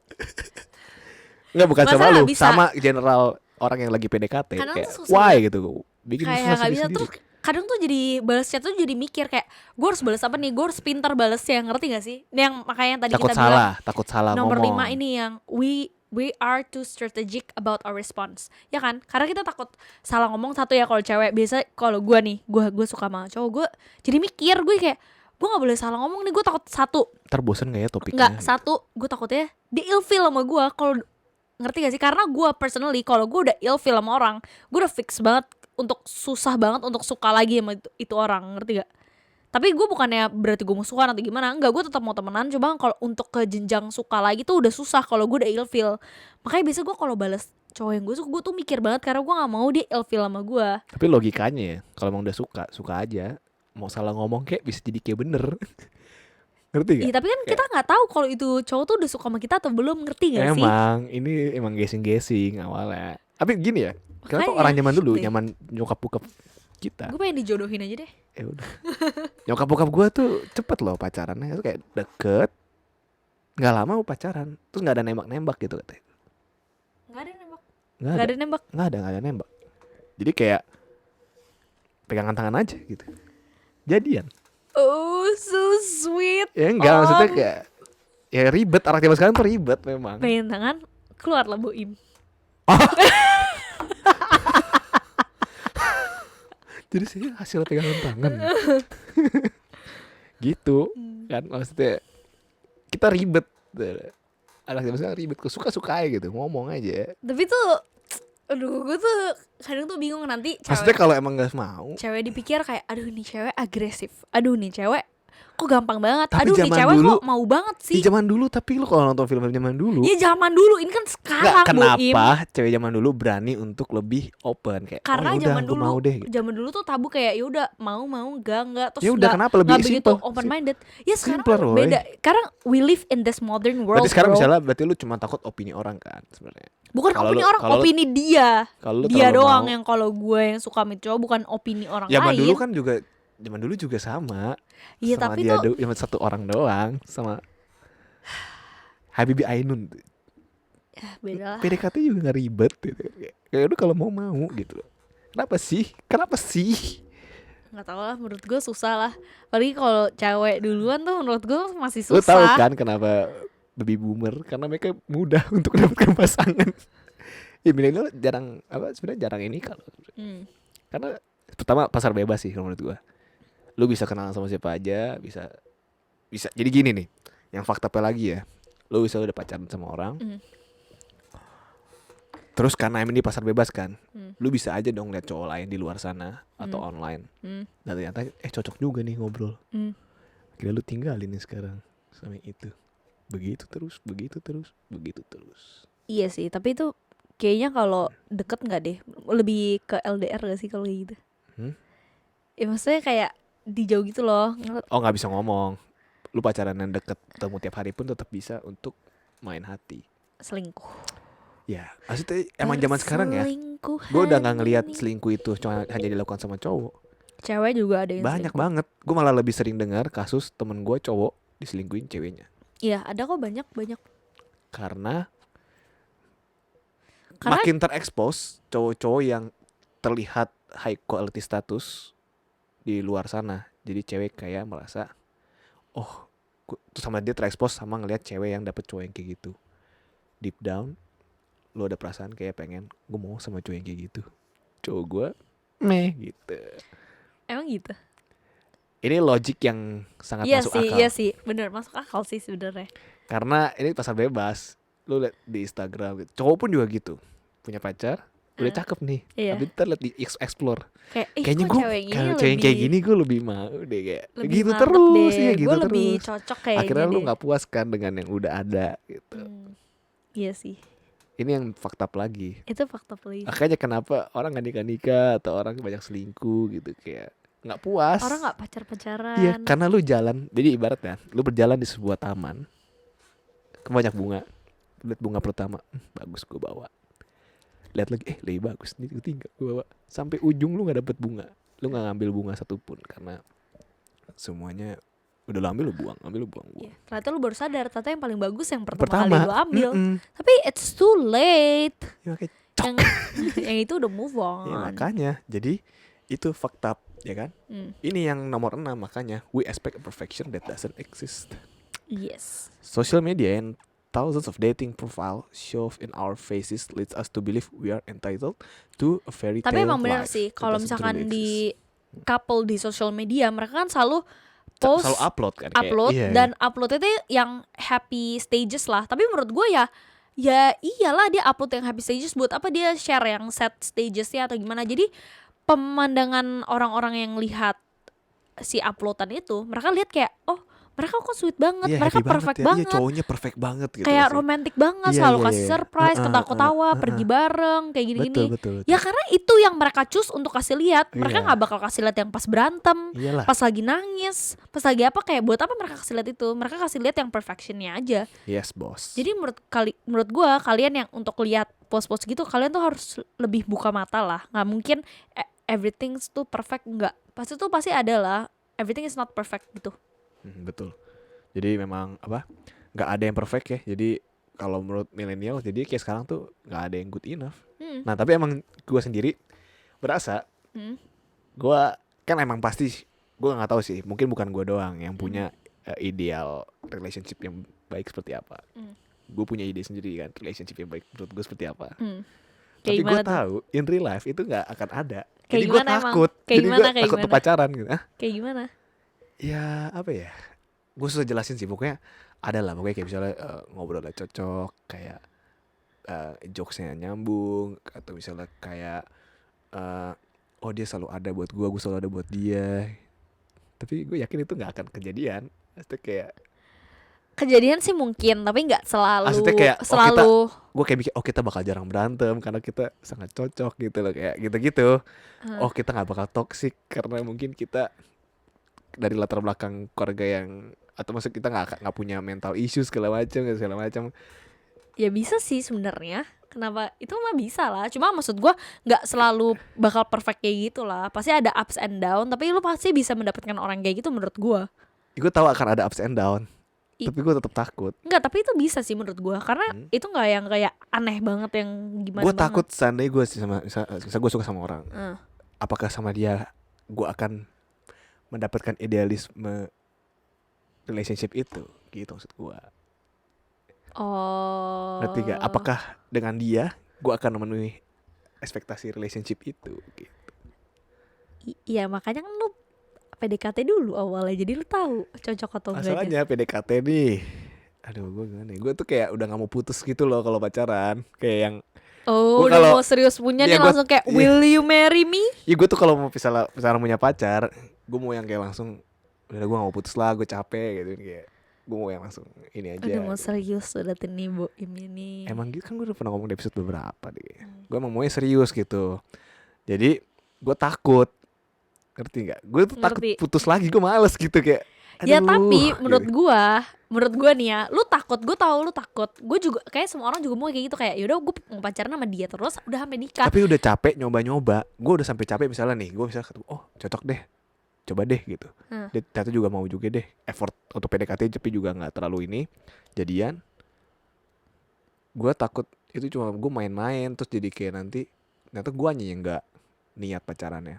B: Nggak, bukan sama
A: Masalah
B: lu,
A: bisa.
B: sama general orang yang lagi PDKT.
A: Kadang
B: kayak
A: tuh susah
B: why
A: ya.
B: gitu, bikin
A: kayak
B: susah
A: nggak bisa
B: sendiri-sendiri.
A: terus kadang tuh jadi balas chat tuh jadi mikir kayak gue harus balas apa nih, gue harus pintar balasnya, ngerti gak sih? Ini yang makanya yang tadi
B: takut
A: kita bilang
B: takut salah
A: nomor
B: ngomong.
A: 5 ini yang we are too strategic about our response, ya kan? Karena kita takut salah ngomong. Satu ya kalau cewek, biasa kalau gue nih gue suka sama cowok, gue jadi mikir gue kayak gue nggak boleh salah ngomong nih. Gue takut satu
B: Ntar bosen gak ya topiknya?
A: nggak satu gue takutnya dia ilfeel sama gue kalau ngerti gak sih? Karena gue personally kalau gue udah ilfeel sama orang, gue udah fix banget untuk susah banget untuk suka lagi sama itu orang, ngerti gak? Tapi gue bukannya berarti gue musuhan atau gimana, enggak, gue tetap mau temenan. Cuma kalau untuk ke jenjang suka lagi tuh udah susah kalau gue udah ilfeel. Makanya biasa gue kalau balas cowok yang gue suka, gue tuh mikir banget karena gue nggak mau dia ilfeel sama gue.
B: Tapi logikanya ya, kalau emang udah suka, suka aja. Mau salah ngomong kayak bisa jadi kayak bener. Ngerti gak?
A: Iya, tapi kan kita nggak tahu kalau itu cowok tuh udah suka sama kita atau belum, ngerti gak sih?
B: Ini emang guessing awalnya. Tapi gini ya, kenapa
A: Makanya,
B: orang zaman dulu
A: deh.
B: nyaman nyokap bokap kita?
A: Gue pengen dijodohin aja deh.
B: Ya udah. Nyokap bokap gue tuh cepet loh pacarannya, itu kayak deket, nggak lama mau pacaran, terus nggak ada nembak gitu katanya.
A: Nggak ada nembak.
B: Nggak
A: Nggak
B: ada,
A: ada nembak.
B: nggak ada nembak. Jadi kayak pegangan tangan aja gitu. Jadian.
A: Oh, so sweet.
B: Ya enggak, maksudnya kayak ya ribet, anak zaman sekarang tuh ribet memang.
A: Pengen tangan, keluar lah Boim.
B: Jadi saya hasil pegangan tangan. Gitu kan, maksudnya kita ribet. Anak zaman sekarang ribet, suka-suka aja gitu, ngomong aja.
A: Tapi tuh, aduh, gue tuh kadang tuh bingung nanti
B: Maksudnya
A: cewek,
B: kalau emang gak mau.
A: cewek dipikir kayak, aduh nih cewek agresif, aduh nih cewek kok gampang banget,
B: Tapi
A: aduh nih
B: zaman
A: cewek
B: dulu-
A: kok mau banget
B: Di
A: sih.
B: zaman dulu, tapi lu kalau nonton film zaman dulu,
A: Ya zaman dulu, ini kan
B: nggak,
A: sekarang Boim.
B: kenapa cewek zaman dulu berani untuk lebih open kayak,
A: Karena
B: oh yaudah,
A: zaman
B: gua
A: dulu,
B: mau deh gitu.
A: zaman dulu tuh tabu kayak ya udah mau enggak terus
B: Ya udah,
A: nggak-
B: kenapa lebih
A: nggak begitu
B: simple?
A: open minded. Ya sekarang
B: Simpler, woy.
A: beda. Karena we live in this modern world.
B: Berarti sekarang
A: bro.
B: misalnya berarti lu cuma takut opini orang kan sebenarnya.
A: Bukan
B: kalau
A: opini
B: lu-
A: orang,
B: kalau lu-
A: opini dia.
B: Kalau lu
A: Dia
B: terlalu
A: doang
B: mau-
A: yang kalau gue yang suka sama cowok, bukan opini orang
B: zaman
A: lain.
B: dulu kan juga, zaman dulu juga sama.
A: Iya,
B: Sama
A: tapi
B: dia
A: tuh
B: cuma satu orang doang, sama Habibie Ainun.
A: ya, beda lah.
B: PDKT juga nggak ribet gitu. Kayak udah kalau mau gitu. Kenapa sih?
A: Nggak tahu lah, menurut gue susah lah. Apalagi kalau cewek duluan tuh menurut gue masih
B: Lu tahu
A: susah.
B: kan kenapa baby boomer? Karena mereka mudah untuk mendapatkan pasangan. Ya milenial sebenarnya jarang ini kalau.
A: Hmm.
B: Karena pertama pasar bebas sih kalau menurut gua. Lu bisa kenalan sama siapa aja, bisa. Jadi gini nih, yang fakta lagi ya. Lu bisa udah pacaran sama orang. Terus karena ini pasar bebas kan, lu bisa aja dong lihat cowok lain di luar sana atau online. Dan ternyata cocok juga nih ngobrol. Akhirnya lu tinggalin nih sekarang sama yang itu. Begitu terus.
A: Iya sih, tapi itu kayaknya kalau deket nggak deh, lebih ke LDR gak sih kalau kayak gitu? Ya maksudnya kayak dijauh gitu loh.
B: Oh, nggak bisa ngomong. Lu pacaran yang deket, ketemu tiap hari pun tetap bisa untuk main hati.
A: Selingkuh.
B: Ya, maksudnya emang zaman sekarang ya.
A: Perselingkuhan
B: Gue udah nggak ngelihat
A: ini.
B: selingkuh itu cuma hanya dilakukan sama cowok.
A: Cewek juga ada yang
B: Banyak
A: selingkuh.
B: banget. Gue malah lebih sering dengar kasus temen gue cowok diselingkuhin ceweknya.
A: Iya, ada kok banyak.
B: Karena
A: Karena
B: makin terekspos cowok-cowok yang terlihat high quality status di luar sana. Jadi cewek kayak merasa, terus sama dia terekspos sama ngelihat cewek yang dapet cowok yang kayak gitu. Deep down, lo ada perasaan kayak pengen, gue mau sama cowok yang kayak gitu. Cowok gue, gitu.
A: emang gitu.
B: Ini logik yang sangat
A: Iya
B: masuk
A: sih,
B: akal.
A: iya sih, bener masuk akal sih sebenarnya.
B: Karena ini pasar bebas. Lu lihat di Instagram gitu. Cowok pun juga gitu. Punya pacar, udah cakep nih.
A: Iya.
B: Tapi ntar lihat di explore.
A: kok
B: Kayaknya gue
A: cewek ini
B: kalau cewek yang kayak gini gue lebih mau deh kayak.
A: lebih
B: Gitu
A: mantep
B: terus
A: deh.
B: ya gitu
A: Gue
B: terus.
A: lebih cocok kayaknya
B: Akhirnya lu
A: deh.
B: nggak puas kan dengan yang udah ada gitu.
A: Iya sih,
B: Ini yang fakta lagi.
A: itu fakta play.
B: Makanya kenapa orang nggak nikah atau orang banyak selingkuh gitu kayak nggak puas.
A: Orang nggak pacar-pacaran.
B: Iya, karena lu jalan. Jadi ibaratnya lu berjalan di sebuah taman. Banyak bunga. Lihat bunga pertama, bagus gue bawa. Lihat lagi, lebih bagus nih gue tinggal gue bawa. Sampai ujung lu nggak dapet bunga. Lu nggak ngambil bunga satupun karena semuanya udah lu ambil lu buang.
A: Iya, ternyata lu baru sadar ternyata yang paling bagus yang pertama kali
B: Pertama,
A: lu ambil.
B: mm-mm.
A: Tapi it's too late.
B: Ya, makanya,
A: Yang yang itu udah move on.
B: ya, makanya, jadi itu fakta ya kan. Ini yang nomor 6 makanya we expect a perfection that doesn't exist.
A: Yes.
B: Social media and thousands of dating profile show in our faces leads us to believe we are entitled to a fairy tale
A: Tapi emang benar
B: life
A: sih
B: that
A: kalau
B: doesn't
A: misalkan
B: really
A: di
B: exist.
A: couple di social media mereka kan selalu post,
B: selalu upload kan kayak,
A: upload
B: iya,
A: dan upload itu yang happy stages lah. Tapi menurut gue ya Ya iyalah, dia upload yang happy stages, buat apa dia share yang sad stagesnya atau gimana. Jadi pemandangan orang-orang yang lihat si uploadan itu, mereka lihat kayak, oh mereka kok sweet banget,
B: Iya
A: mereka
B: happy banget
A: perfect
B: ya. Iya
A: banget,
B: cowoknya perfect banget gitu
A: kayak
B: gak sih.
A: romantic banget,
B: Iya
A: selalu
B: iya
A: kasih
B: iya.
A: surprise,
B: Heeh,
A: ketawa-ketawa,
B: heeh,
A: pergi
B: heeh.
A: bareng, kayak
B: Betul
A: gini-gini.
B: betul
A: Ya
B: betul.
A: karena itu yang mereka choose untuk kasih lihat. Mereka
B: Iya.
A: nggak bakal kasih lihat yang pas berantem,
B: Iyalah.
A: pas lagi nangis, pas lagi apa, kayak buat apa mereka kasih lihat itu? Mereka kasih lihat yang perfectionnya aja.
B: Yes bos.
A: Jadi menurut gua, kalian yang untuk lihat post-post gitu, kalian tuh harus lebih buka mata lah. Nggak mungkin everything tuh perfect, nggak. Pasti ada lah. Everything is not perfect gitu.
B: Betul. Jadi memang apa? Nggak ada yang perfect ya. Jadi kalau menurut milenial, jadi kayak sekarang tuh nggak ada yang good enough. Nah tapi emang gue sendiri berasa, gue kan emang pasti, gue nggak tahu sih. Mungkin bukan gue doang yang punya ideal relationship yang baik seperti apa. Gue punya ide sendiri kan, relationship yang baik menurut gue seperti apa.
A: Kayak
B: Tapi gue
A: gimana tuh?
B: tahu in real life itu nggak akan ada.
A: Kayak
B: Jadi gue
A: gimana emang?
B: takut.
A: Kayak
B: Jadi
A: gimana,
B: gue
A: kayak
B: takut
A: gimana?
B: untuk pacaran gitu.
A: Kayak gimana?
B: Ya apa ya? Gue susah jelasin sih. Pokoknya ada lah. Pokoknya kayak misalnya ngobrolnya cocok, kayak jokesnya nyambung, atau misalnya kayak oh dia selalu ada buat gue selalu ada buat dia. Tapi gue yakin itu nggak akan kejadian. Maksudnya kayak
A: Kejadian sih mungkin, tapi nggak
B: maksudnya kayak
A: selalu.
B: gue kayak mikir kita bakal jarang berantem karena kita sangat cocok gitu loh, kayak gitu-gitu. Oh kita nggak bakal toksik karena mungkin kita dari latar belakang keluarga yang, atau maksud kita nggak punya mental issues segala macam.
A: Ya bisa sih sebenarnya. Kenapa? Itu mah bisa lah. Cuma maksud gua nggak selalu bakal perfect kayak gitu lah. Pasti ada ups and down. Tapi lu pasti bisa mendapatkan orang kayak gitu menurut gua.
B: Gue tahu akan ada ups and down, tapi gue tetap takut.
A: Enggak, tapi itu bisa sih menurut gua. Karena itu nggak yang kayak aneh banget yang gimana
B: Gue
A: banget.
B: takut seandainya gue misal gue suka sama orang, apakah sama dia gue akan mendapatkan idealisme relationship itu, gitu maksud gue.
A: Oh.
B: Ngerti gak? Apakah dengan dia gue akan memenuhi ekspektasi relationship itu gitu.
A: Iya, makanya kan lu PDKT dulu awalnya, jadi lu tahu cocok atau enggaknya.
B: Masalahnya PDKT nih, aduh gue gimana ya? Gue tuh kayak udah gak mau putus gitu loh kalau pacaran. Kayak yang
A: Oh,
B: gua
A: udah
B: kalau-
A: mau serius punya
B: Iya,
A: nih langsung kayak
B: iya.
A: will you marry me?
B: ya gue tuh kalau mau misalnya punya pacar, gue mau yang kayak langsung udah gue gak mau putus lah, gue capek gitu kayak. Gue mau yang langsung ini aja.
A: Udah mau serius udah nih Bu ini.
B: Emang gitu kan, gue udah pernah ngomong di episode beberapa deh. Gue emang maunya serius gitu. Jadi gue takut, ngerti nggak? Gue tuh takut
A: Ngerti.
B: putus lagi, gue males gitu kayak.
A: Ya
B: aduh,
A: tapi menurut
B: gitu.
A: gua nih ya, lu takut, gue tahu lu takut. Gue juga kayak semua orang juga mau kayak gitu, kayak yaudah gue mau pacaran sama dia terus udah sampai nikah.
B: Tapi udah capek nyoba-nyoba. Gue udah sampai capek misalnya nih, gue misalnya ketemu, oh cocok deh, coba deh gitu. Dia ternyata juga mau juga deh. Effort untuk PDKT tapi juga nggak terlalu ini. Jadian, gue takut itu cuma gue main-main terus jadi kayak nanti ternyata guanya yang nggak niat pacarannya.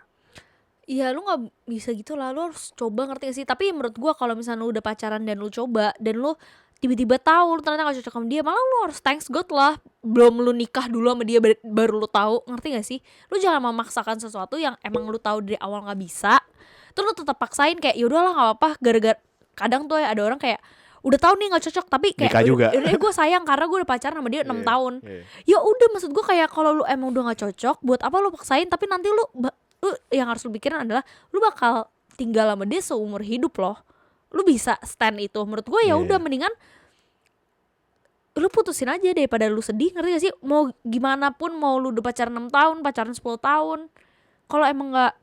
A: Iya, lu nggak bisa gitu lah, lu harus coba, ngerti gak sih? Tapi menurut gua kalau misalnya lu udah pacaran dan lu coba dan lu tiba-tiba tahu lu ternyata gak cocok sama dia, malah lu harus thanks God lah, belum lu nikah dulu sama dia baru lu tahu, ngerti gak sih? Lu jangan memaksakan sesuatu yang emang lu tahu dari awal nggak bisa, terus lu tetap paksain kayak yaudahlah nggak apa-apa, gara-gara kadang tuh ya ada orang kayak udah tahu nih nggak cocok tapi kayak
B: Nikah juga.
A: udah gue sayang karena gue udah pacaran sama dia 6
B: Iya,
A: tahun.
B: iya.
A: Ya udah, maksud gue kayak kalau lu emang udah nggak cocok, buat apa lu paksain? Tapi nanti lu yang harus lu pikirin adalah lu bakal tinggal sama dia seumur hidup loh. Lu bisa stand itu. Menurut gue ya udah, mendingan lu putusin aja daripada lu sedih, ngerti gak sih? Mau gimana pun, mau lu udah pacaran 6 tahun, pacaran 10 tahun, kalau emang nggak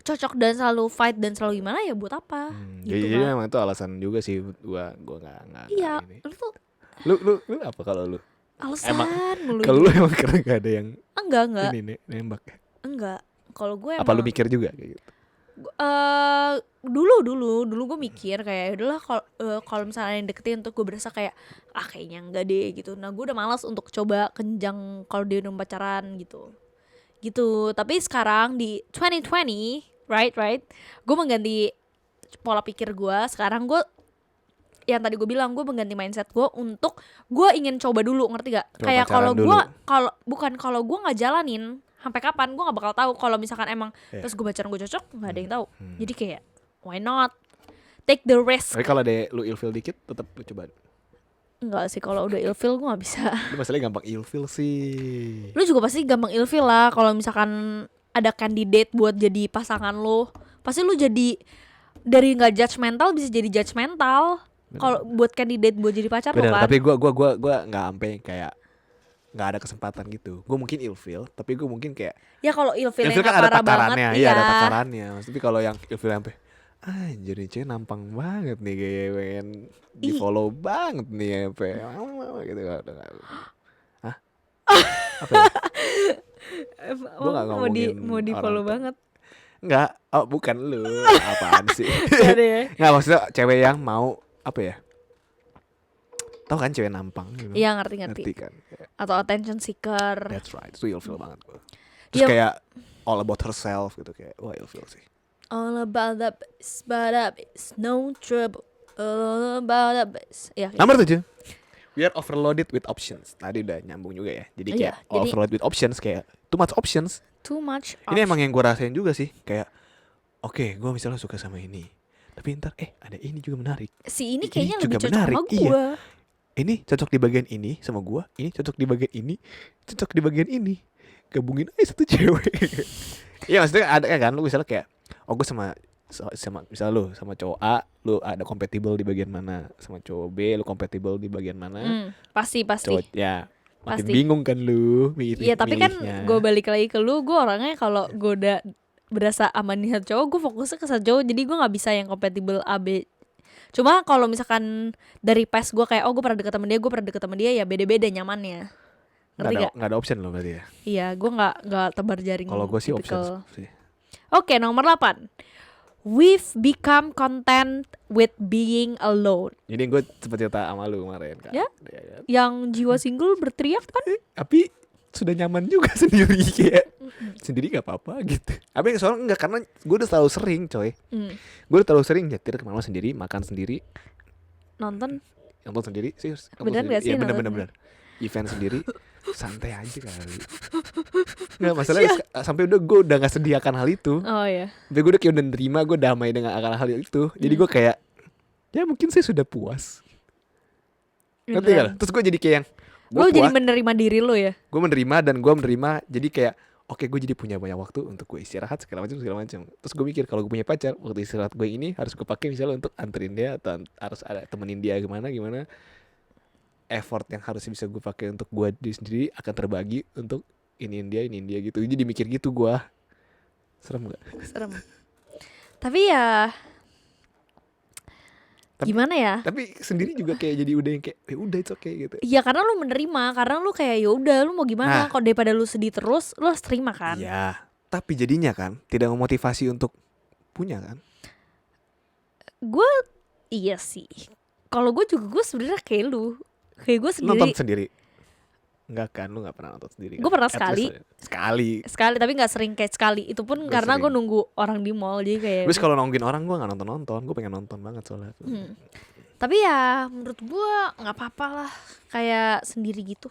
A: cocok dan selalu fight dan selalu gimana, ya buat apa? Gitu
B: Jadi
A: kan.
B: memang itu alasan juga sih gua nggak
A: Iya,
B: ini.
A: lu tuh
B: Lu apa kalau lu?
A: alasan mulu.
B: Kalau lu emang karena gak ada yang
A: Enggak.
B: ini nih nembak.
A: Enggak. Kalau gue emang
B: Apa lu mikir juga kayak gitu?
A: dulu gue mikir kayak udahlah, kalau misalnya yang deketin tuh gue berasa kayak kayaknya enggak deh gitu. Nah gue udah malas untuk coba kenjang kalau dia udah pacaran gitu. Tapi sekarang di 2020, right, gue mengganti pola pikir gue. Sekarang gue, yang tadi gue bilang, gue mengganti mindset gue untuk gue ingin coba dulu, ngerti gak?
B: Coba
A: Kayak
B: pacaran
A: kalau gue nggak jalanin sampai kapan, gue nggak bakal tahu kalau misalkan emang pas gue pacaran gue cocok, nggak ada yang tahu. Jadi kayak why not take the risk.
B: Tapi kalau ada lu ilfeel dikit tetap lu coba.
A: Enggak sih, kalau udah ilfeel gue gak bisa.
B: Lu masalahnya gampang ilfeel sih.
A: Lu juga pasti gampang ilfeel lah kalau misalkan ada candidate buat jadi pasangan lu. Pasti lu jadi dari nggak judgmental bisa jadi judgmental. Kalau buat candidate buat jadi pacar lo
B: Bener,
A: kan.
B: tapi gua nggak sampai kayak nggak ada kesempatan gitu. Gue mungkin ilfeel, tapi gue mungkin kayak
A: Ya kalau ilfeel
B: ilfeel
A: yang
B: kan ada
A: parah banget,
B: takarannya, iya ada takarannya. Tapi kalau yang ilfeel sampai anjir nih cewek nampang banget nih kayak pengen di follow banget nih sampai gitu. Hah? Apa ya? Gue nggak
A: mau di
B: ngomongin
A: follow
B: orang
A: banget.
B: Enggak, oh bukan lu. Apaan sih?
A: Gak deh.
B: Nggak, maksudnya cewek yang mau apa ya? Tahu kan cewek nampang gitu.
A: Iya ngerti.
B: Ngerti kan? Kayak,
A: Atau attention seeker.
B: that's right. Itu ilfeel banget gue. Terus
A: Iya.
B: kayak all about herself gitu kayak wah ilfeel sih.
A: All about the bass, but it's no trouble. All about the bass. Ya,
B: Nomor 7. We are overloaded with options. Tadi udah nyambung juga ya. Jadi kayak
A: Iya, jadi-
B: overloaded with options kayak too much options.
A: too much.
B: Ini emang yang gue rasain juga sih. Kayak oke, gue misalnya suka sama ini. Tapi ntar ada ini juga menarik.
A: Si ini
B: Ini
A: kayaknya
B: juga
A: lebih cocok
B: menarik,
A: sama
B: iya.
A: gue.
B: Ini cocok di bagian ini sama gue. Ini cocok di bagian ini. Cocok di bagian ini. Gabungin aja satu cewek. Iya maksudnya ada kan. Lu misalnya kayak gue sama misalnya lu sama cowok A, lu ada compatible di bagian mana, sama cowok B lu compatible di bagian mana.
A: Pasti.
B: Cowok ya makin
A: Pasti.
B: bingung kan lu
A: Iya tapi kan
B: milihnya.
A: gue balik lagi ke lu. Gue orangnya kalau gue udah berasa aman nih satu cowok, gue fokusnya ke satu cowok. Jadi gue gak bisa yang compatible A B. Cuma kalau misalkan dari past gue kayak gue pernah deket sama dia, gue pernah deket sama dia, ya beda-beda nyamannya. Ngerti gak?
B: Nggak ada option lo berarti ya.
A: Iya, gue nggak tebar jaring.
B: Kalau gue sih
A: tipikal.
B: option sih.
A: Oke, nomor 8. We've become content with being alone.
B: Jadi gue sempet cerita sama lu kemarin kan.
A: Ya.
B: kan?
A: Yang jiwa single berteriak kan?
B: Tapi sudah nyaman juga sendiri kayak sendiri gak apa-apa gitu. Tapi soalnya enggak karena gue udah terlalu sering coy. Gue udah terlalu sering nyetir kemana sendiri, makan sendiri,
A: Nonton.
B: sendiri sih.
A: Bener gak sih
B: Iya
A: nonton
B: bener. Event sendiri, santai aja kali. Nggak masalahnya sampai gue udah nggak sediakan hal itu.
A: Oh ya.
B: Tapi gue udah kayak udah nerima, gue damai dengan akan hal itu. Jadi gue kayak ya mungkin saya sudah puas. Ngerti gak? Terus gue jadi kayak yang
A: Lo jadi menerima diri lo ya?
B: gue menerima dan gue menerima jadi kayak oke, gue jadi punya banyak waktu untuk gue istirahat segala macam. Terus gue mikir kalau gue punya pacar, waktu istirahat gue ini harus gue pakai misalnya untuk anterin dia atau harus ada temenin dia gimana. Effort yang harus bisa gue pakai untuk gue diri sendiri akan terbagi untuk iniin dia gitu. Jadi mikir gitu gue. Serem gak?
A: Serem. Tapi ya gimana ya?
B: Tapi sendiri juga kayak jadi udah yang kayak ya udah it's okay gitu.
A: Iya karena lu menerima, karena lu kayak ya udah lu mau gimana? Kalau daripada lu sedih terus, lu harus terima kan?
B: Iya. Tapi jadinya kan tidak memotivasi untuk punya kan?
A: Gue iya sih. Kalau gue juga gue sebenarnya kayak lu. Kayak gue sendiri.
B: Nonton sendiri? Enggak kan, lu gak pernah nonton sendiri kan?
A: Gue pernah
B: At
A: sekali.
B: least
A: Sekali tapi gak sering kayak sekali. Itu pun
B: Gua
A: karena gue
B: sering.
A: nunggu orang di mall. Jadi kayak
B: Terus kalau nongkin orang gue gak nonton. Gue pengen nonton banget soalnya.
A: tapi ya menurut gue gak apa-apa lah. Kayak sendiri gitu.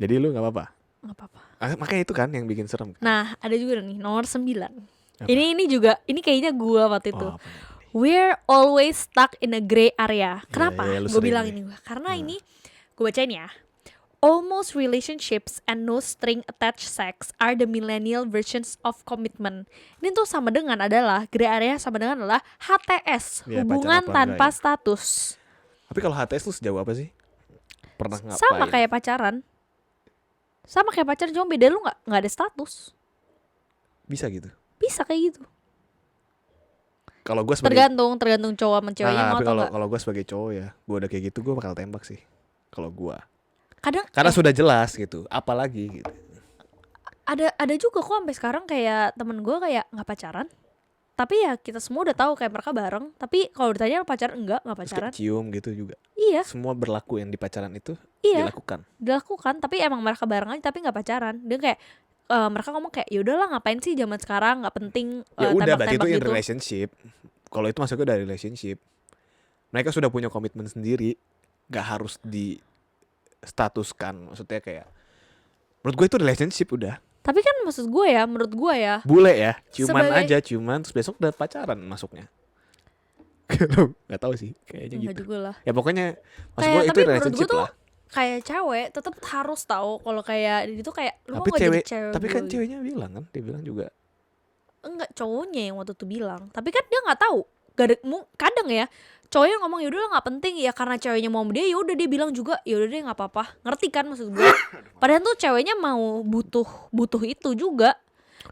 B: Jadi lu gak apa-apa?
A: Gak apa-apa.
B: Makanya itu kan yang bikin serem kan?
A: Nah ada juga nih nomor 9.
B: Apa?
A: Ini juga. Ini kayaknya gue waktu itu.
B: Oh, apa nih?
A: We're always stuck in a gray area. Kenapa?
B: iya, lu
A: Gue
B: sering
A: bilang
B: nih.
A: ini karena ini gue bacain ya. Almost relationships and no string attached sex are the millennial versions of commitment. Ini tuh sama dengan adalah gray area sama dengan adalah HTS,
B: Iya,
A: hubungan
B: pacaran apa
A: tanpa
B: enggak ya?
A: status.
B: Tapi kalau HTS lu sejauh apa sih? Pernah ngapain?
A: Sama kayak pacaran. Sama kayak pacaran cuma beda lu nggak ada status.
B: Bisa gitu?
A: Bisa kayak gitu.
B: Kalau gue sebagai
A: Tergantung cowok sama ceweknya mau
B: tapi
A: atau enggak.
B: kalau gue sebagai cowok ya, gue udah kayak gitu gue bakal tembak sih. Kalau gue,
A: Kadang
B: karena sudah jelas gitu. Apalagi gitu.
A: ada juga kok sampai sekarang kayak temen gue kayak nggak pacaran, tapi ya kita semua udah tahu kayak mereka bareng, tapi kalau ditanya pacaran nggak
B: Terus
A: pacaran.
B: kayak cium gitu juga.
A: Iya
B: Semua berlaku yang di pacaran itu
A: iya
B: dilakukan.
A: tapi emang mereka bareng aja tapi nggak pacaran. Dia kayak mereka ngomong kayak ya udahlah ngapain sih zaman sekarang, nggak penting
B: Ya udah berarti itu
A: tembak-tembak
B: in
A: gitu.
B: relationship. Kalau itu masuknya dari relationship. Mereka sudah punya komitmen sendiri, nggak harus di statuskan. Maksudnya kayak menurut gue itu relationship udah.
A: Tapi kan maksud gue ya, menurut gue ya,
B: Bule ya, ciuman
A: Sebagai-
B: aja ciuman terus besok udah pacaran masuknya. Nggak tahu sih, kayaknya
A: Enggak
B: gitu.
A: juga lah.
B: Ya pokoknya maksud
A: Kayak
B: gue itu
A: tapi menurut gue
B: relationship
A: tuh
B: lah.
A: kayak cewek tetap harus tahu kalau kayak itu kayak lu
B: Tapi
A: mau gak jadi
B: cewek,
A: cewek
B: tapi
A: gue
B: kan
A: gitu.
B: ceweknya bilang kan, dia bilang juga.
A: Enggak, cowoknya yang waktu itu bilang. Tapi kan dia nggak tahu. Gak ada, kadang ya cowoknya ngomong yaudah lah nggak penting ya karena ceweknya mau sama dia yaudah dia bilang juga yaudah deh nggak apa-apa. Ngerti kan maksud gue? Padahal tuh ceweknya mau butuh itu juga.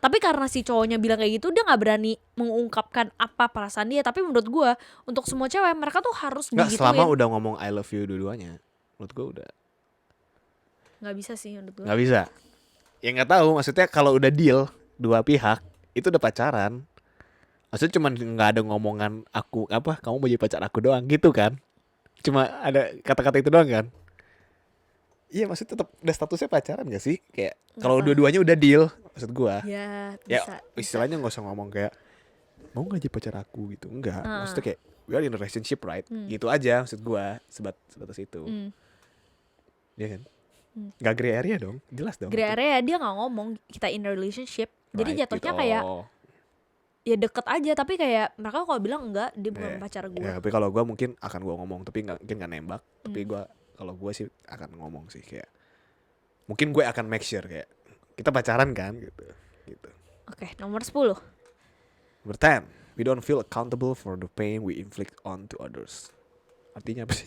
A: Tapi karena si cowoknya bilang kayak gitu dia nggak berani mengungkapkan apa perasaan dia. Tapi menurut gue untuk semua cewek mereka tuh harus
B: Nggak,
A: digituin.
B: selama udah ngomong I love you dua-duanya, menurut gue udah.
A: Nggak bisa sih menurut gue.
B: Nggak bisa. Ya nggak tahu, maksudnya kalau udah deal dua pihak itu udah pacaran. Maksudnya cuma nggak ada ngomongan aku apa kamu mau jadi pacar aku doang gitu kan? Cuma ada kata-kata itu doang kan? Iya, maksudnya tetap udah statusnya pacaran gak sih? Kayak kalau
A: tahu.
B: dua-duanya udah deal, maksud gua.
A: Ya
B: Ya
A: bisa.
B: istilahnya nggak usah ngomong kayak mau nggak jadi pacar aku gitu, enggak. Maksudnya kayak we are in a relationship right? Gitu aja maksud gua, sebatas itu. Iya kan? Gak gray area dong, jelas dong.
A: Gray area dia nggak ngomong kita in a relationship. Jadi
B: Right,
A: jatuhnya
B: gitu.
A: kayak
B: Oh.
A: ya deket aja tapi kayak mereka kalau bilang enggak dia bukan pacar gue.
B: Ya, tapi kalau gue mungkin akan gue ngomong, tapi mungkin nggak nembak. Tapi gue kalau gue sih akan ngomong sih kayak, mungkin gue akan make sure kayak kita pacaran kan gitu.
A: Oke, nomor 10.
B: Number 10, we don't feel accountable for the pain we inflict on to others. Artinya apa sih?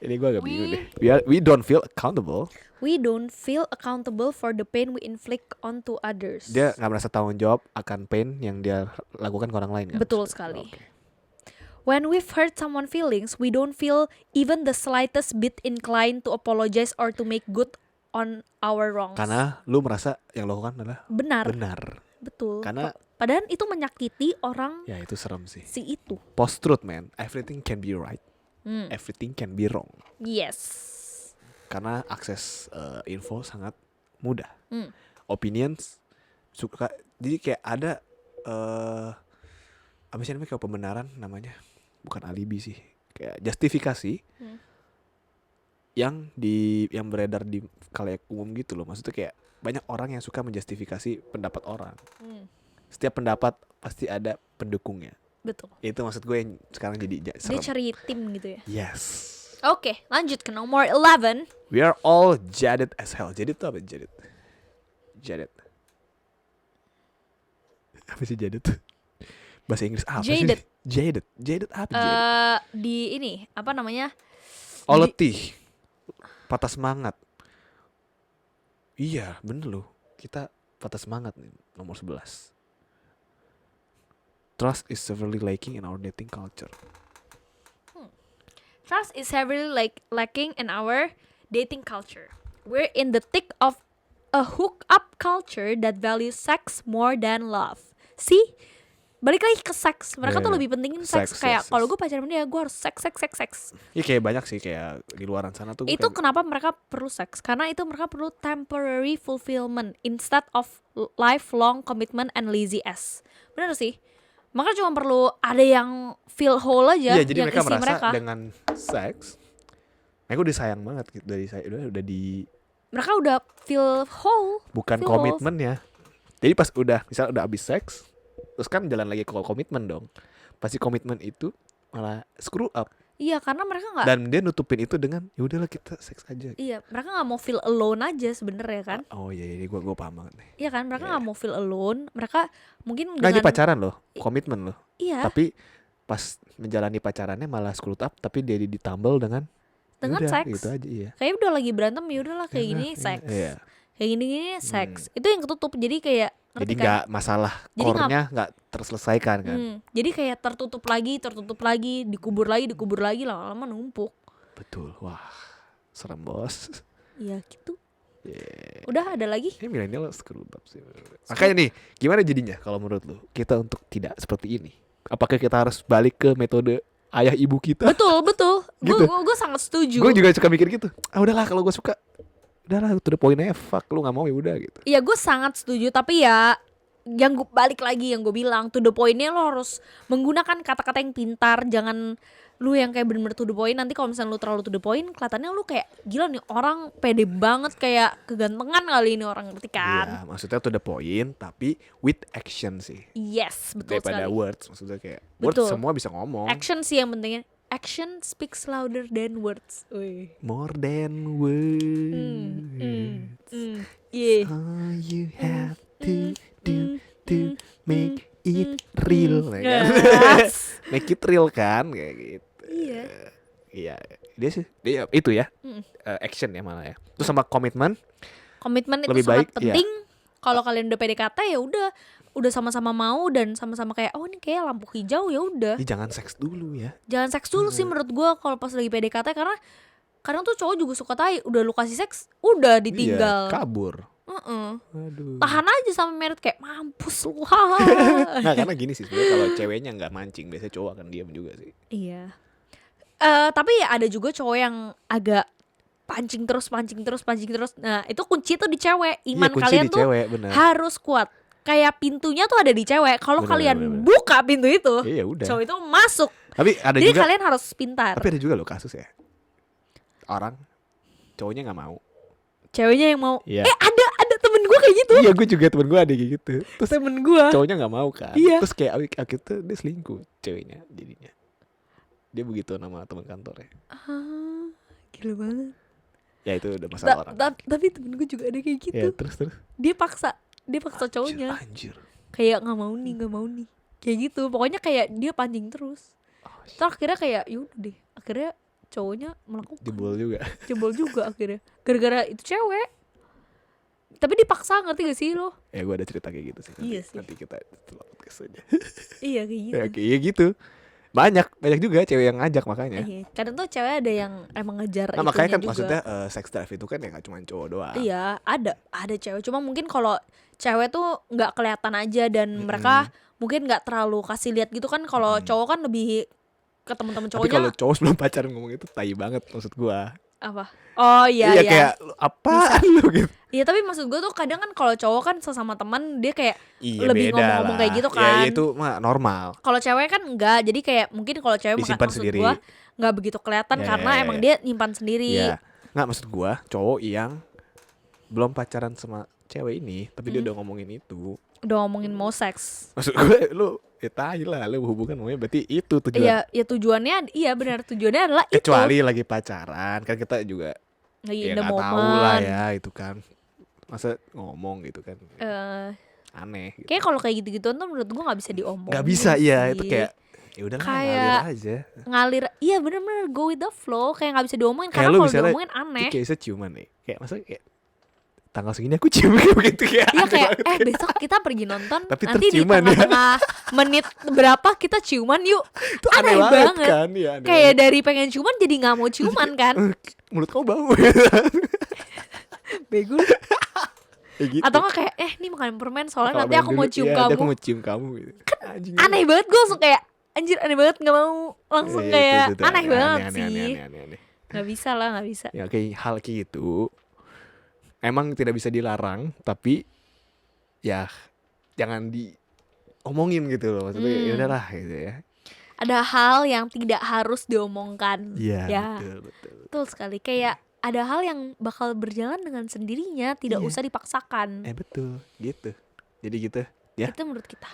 B: Ini gue agak bingung deh. We don't feel accountable.
A: We don't feel accountable for the pain we inflict onto others.
B: Dia nggak merasa tanggung jawab akan pain yang dia lakukan ke orang lain kan?
A: Betul sekali.
B: Oke.
A: When we've hurt someone's feelings, we don't feel even the slightest bit inclined to apologize or to make good on our wrongs.
B: Karena lu merasa yang lo lakukan adalah benar.
A: Betul.
B: Karena
A: Padahal itu menyakiti orang
B: ya itu serem sih.
A: si itu.
B: Post truth man, everything can be right, everything can be wrong.
A: Yes.
B: Karena akses info sangat mudah. Opinions suka, jadi kayak ada apa sih namanya, kayak pembenaran namanya, bukan alibi sih, kayak justifikasi yang beredar di khalayak umum gitu loh. Maksudnya kayak banyak orang yang suka menjustifikasi pendapat orang. Setiap pendapat pasti ada pendukungnya.
A: Betul.
B: Itu maksud gue yang sekarang jadi
A: Dia
B: serem.
A: cari tim gitu ya.
B: Yes.
A: Oke, lanjut ke nomor 11.
B: We are all jaded as hell. Jaded itu apa jaded? Jaded. Apa sih jaded? Bahasa Inggris apa
A: Jaded.
B: sih? Jaded. Jaded apa jaded?
A: Di ini apa namanya?
B: Oh, letih. Patah semangat. Iya, bener loh. Kita patah semangat nih, nomor 11. Trust is severely lacking in our dating culture.
A: Trust is heavily lacking in our dating culture. We're in the thick of a hook-up culture that values sex more than love. See? Balik lagi ke seks. Mereka tuh
B: Yeah.
A: lebih pentingin
B: Sex,
A: seks. Kayak
B: yes,
A: kalau
B: yes.
A: gue pacaran sama dia, gue harus seks.
B: Iya, kayak banyak sih kayak di luaran sana tuh.
A: Itu
B: kayak,
A: kenapa mereka perlu seks. Karena itu mereka perlu temporary fulfillment instead of lifelong commitment and lazy ass. Bener sih? Maka cuma perlu ada yang feel whole aja.
B: iya, jadi
A: yang
B: mereka
A: isi
B: merasa
A: mereka.
B: dengan seks mereka udah sayang banget gitu, udah di
A: Mereka udah feel whole.
B: bukan
A: feel
B: komitmennya. Jadi pas misal udah habis seks, terus kan jalan lagi ke komitmen dong. Pasti komitmen itu malah screw up.
A: Iya, karena mereka nggak.
B: Dan dia nutupin itu dengan ya udahlah kita seks aja.
A: Iya, mereka nggak mau feel alone aja sebenarnya kan.
B: Oh iya, gue paham banget nih.
A: Iya kan, mereka nggak mau feel alone. Mereka mungkin
B: Nah, ini
A: dengan
B: pacaran loh, komitmen loh.
A: iya
B: Tapi pas menjalani pacarannya malah screw up, tapi dia ditambal dengan
A: dengan
B: yaudah,
A: seks.
B: gitu aja, iya.
A: Kayak udah lagi berantem ya udahlah kayak gini
B: Enak,
A: seks.
B: iya.
A: Kayak gini seks. Itu yang ketutup. Jadi kayak ngerti
B: Jadi
A: kan?
B: nggak masalah,
A: Jadi
B: core-nya nggak terselesaikan kan.
A: Jadi kayak tertutup lagi, dikubur lagi, lama-lama numpuk.
B: Betul, wah serem bos.
A: Iya gitu.
B: Yeah.
A: Udah ada lagi?
B: Ini milenial screwed up sih. Makanya nih, gimana jadinya kalau menurut lu kita untuk tidak seperti ini? Apakah kita harus balik ke metode ayah ibu kita?
A: Betul.
B: Gitu.
A: Gue sangat setuju.
B: Gue juga suka mikir gitu. Ah udahlah kalau gue suka, udahlah to the point aja, fuck lu nggak mau ya udah gitu.
A: Iya gue sangat setuju. Tapi ya yang gue balik lagi yang gue bilang to the point-nya lo harus menggunakan kata-kata yang pintar. Jangan lu yang kayak bener-bener to the point. Nanti kalau misalnya lu terlalu to the point, kelihatannya lu kayak gila nih orang pede banget, kayak kegantengan kali ini orang, ngerti kan?
B: Iya, maksudnya to the point tapi with action sih.
A: Yes, betul
B: Daripada
A: sekali.
B: words, maksudnya kayak words
A: Betul.
B: semua bisa ngomong.
A: Action sih yang pentingnya. Action speaks louder than words. Wih.
B: More than words.
A: Yeah.
B: All you have to do to make it real, ya kan?
A: Yes.
B: Make it real kan, kayak gitu.
A: Iya.
B: Iya, dia itu ya, action ya malah ya. Terus sama komitmen.
A: Komitmen itu
B: Lebih
A: sangat
B: baik, iya.
A: penting. Kalau kalian udah PDKT ya udah sama-sama mau dan sama-sama kayak oh ini kayak lampu hijau, ya udah.
B: Ya, jangan seks dulu ya.
A: Jangan seks dulu sih menurut gue kalau pas lagi PDKT, karena kadang tuh cowok juga suka tai, udah lu kasih seks udah ditinggal.
B: Iya, kabur.
A: Aduh. Tahan aja sampai merit kayak mampus lu.
B: Nah, karena gini sih sebenarnya kalau ceweknya nggak mancing, biasanya cowok akan diam juga sih.
A: Iya. Tapi ya ada juga cowok yang agak pancing terus. Nah itu kunci tuh di cewek. Iman
B: Iya, kunci
A: kalian
B: di
A: tuh
B: cewek, benar.
A: harus kuat. Kayak pintunya tuh ada di cewek. Kalau
B: Benar,
A: kalian
B: benar.
A: buka pintu itu,
B: Iya, udah.
A: cowok itu masuk.
B: Tapi ada
A: Jadi
B: juga,
A: kalian harus pintar.
B: tapi ada juga loh kasus ya. Orang cowoknya nggak mau.
A: Ceweknya yang mau.
B: Iya.
A: Ada temen gue kayak gitu.
B: Iya, gue juga temen gue ada kayak gitu. Terus
A: Temen gue.
B: cowoknya nggak mau kan.
A: Iya.
B: Terus kayak akhirnya dia selingkuh ceweknya jadinya. Dia begitu nama teman kantornya.
A: Gila banget.
B: Ya itu udah masalah orang.
A: Tapi temen gue juga ada kayak gitu.
B: Ya terus.
A: Dia paksa cowoknya.
B: Anjir.
A: Kayak nggak mau nih kayak gitu. Pokoknya kayak dia pancing terus. Terus akhirnya kayak yaudah deh, akhirnya cowoknya melakukan jebol juga akhirnya gara-gara itu cewek, tapi dipaksa, ngerti gak sih lo?
B: Ya gue ada cerita kayak gitu sih.
A: Iya sih.
B: Nanti kita setelah podcast aja.
A: Iya kayak gitu.
B: Ya kayak gitu. Banyak juga cewek yang ngajak makanya.
A: Iya. Kadang tuh cewek ada yang emang ngejar
B: Nah
A: itunya
B: makanya kan
A: juga.
B: maksudnya sex drive itu kan ya gak cuma cowok doang.
A: Iya, ada cewek. Cuma mungkin kalau cewek tuh nggak kelihatan aja dan mereka mungkin nggak terlalu kasih lihat gitu kan. Kalau cowok kan lebih ke teman-teman
B: Tapi
A: cowoknya.
B: kalau cowok sebelum pacaran ngomong itu tai banget maksud gua.
A: Apa? Oh iya.
B: Kayak apaan lu gitu.
A: Iya, tapi maksud gue tuh kadang kan kalau cowok kan sesama teman dia kayak
B: Iya,
A: lebih
B: beda
A: ngomong-ngomong
B: lah.
A: kayak gitu
B: Ya,
A: kan.
B: itu mah normal.
A: Kalau cewek kan enggak, jadi kayak mungkin kalau cewek
B: Disimpan
A: maksud
B: sendiri.
A: gue nggak begitu kelihatan
B: Ya,
A: karena
B: ya, ya,
A: emang
B: ya.
A: dia nyimpan sendiri.
B: Iya. Nggak, maksud gua cowok yang belum pacaran sama cewek ini tapi dia udah ngomongin itu.
A: Udah ngomongin mau seks.
B: Maksud gue lu ya tai lah, lu hubungan maunya berarti itu tujuan.
A: Iya, ya tujuannya, iya benar, tujuannya adalah
B: Kecuali lagi pacaran kan kita juga
A: itu. Lagi
B: ya
A: in the
B: nggak tahu
A: moment.
B: lah ya itu kan. Masa ngomong gitu kan. Aneh gitu.
A: Kayak kalau kayak gitu-gituan tuh menurut gue nggak bisa diomongin.
B: Nggak bisa iya,
A: sih.
B: itu kayak ya udah
A: Kayak
B: ngalir aja.
A: Ngalir, iya bener-bener go with the flow, kayak nggak bisa diomongin
B: Kayak
A: karena
B: lu
A: kalau
B: misalnya
A: diomongin aneh.
B: kayak bisa ciuman nih. Kayak masa kayak tanggal segini aku cium kayak begitu kayak.
A: Iya
B: aneh
A: kayak
B: banget.
A: besok kita pergi nonton,
B: Tapi
A: nanti di
B: terciuman ya.
A: tengah-tengah menit berapa kita ciuman yuk.
B: Itu aneh banget kan ya. Aneh
A: Kayak
B: banget.
A: dari pengen ciuman jadi nggak mau ciuman kan.
B: Mulut kamu bau.
A: Bego.
B: Kayak gitu.
A: Atau nggak kayak nih makan permen soalnya
B: Kalau
A: nanti
B: main
A: aku mau
B: dulu,
A: cium
B: iya,
A: kamu.
B: nanti aku mau cium kamu gitu. Anjing.
A: Aneh banget, gue langsung kayak anjir aneh banget, nggak mau, langsung
B: Iya,
A: kayak
B: itu,
A: aneh banget sih.
B: Aneh.
A: Nggak bisa lah, nggak bisa.
B: Ya kayak hal kayak gitu emang tidak bisa dilarang, tapi ya jangan diomongin gitu loh, maksudnya ya udahlah gitu ya.
A: Ada hal yang tidak harus diomongkan.
B: Iya,
A: Ya.
B: betul.
A: Betul sekali. Kayak ada hal yang bakal berjalan dengan sendirinya, tidak
B: Iya.
A: usah dipaksakan.
B: Betul gitu. Jadi gitu ya.
A: Itu menurut kita.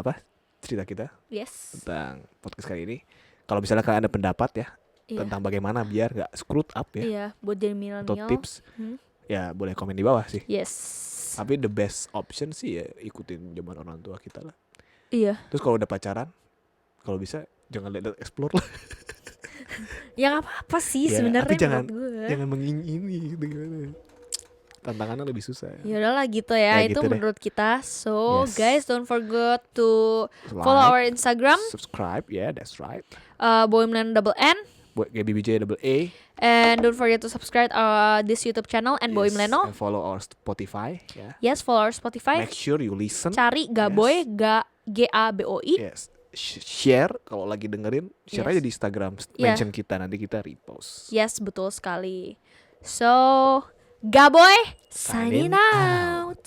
B: Apa cerita kita
A: Yes.
B: tentang podcast kali ini. Kalau misalnya kalian ada pendapat ya
A: Iya.
B: tentang bagaimana biar nggak screwed up ya,
A: Iya, buat jadi
B: atau
A: milenial.
B: tips, ya boleh komen di bawah sih.
A: Yes.
B: Tapi the best option sih ya ikutin zaman orang tua kita lah.
A: Iya.
B: Terus kalau udah pacaran, kalau bisa jangan let explore lah.
A: Ya nggak apa-apa sih
B: Ya,
A: sebenarnya
B: tapi jangan
A: menurut gue.
B: jangan mengingini gitu kan. Tantangannya lebih susah.
A: Ya udahlah gitu ya,
B: Ya
A: itu
B: gitu deh.
A: menurut kita. So
B: Yes.
A: guys, don't forget to follow our Instagram,
B: subscribe, yeah, that's right.
A: Bohemian double N,
B: Buat GBBJ double A.
A: and don't forget to subscribe this YouTube channel and Boy Mleno.
B: And follow our Spotify, ya.
A: Yes, follow our Spotify.
B: Make sure you listen.
A: Cari Gaboy, Gaboi.
B: Yes. Share kalau lagi dengerin, share
A: Yes.
B: aja di Instagram,
A: Yeah.
B: mention kita, nanti kita repost.
A: Yes, betul sekali. So, Gaboy signing
B: Signing out.
A: out.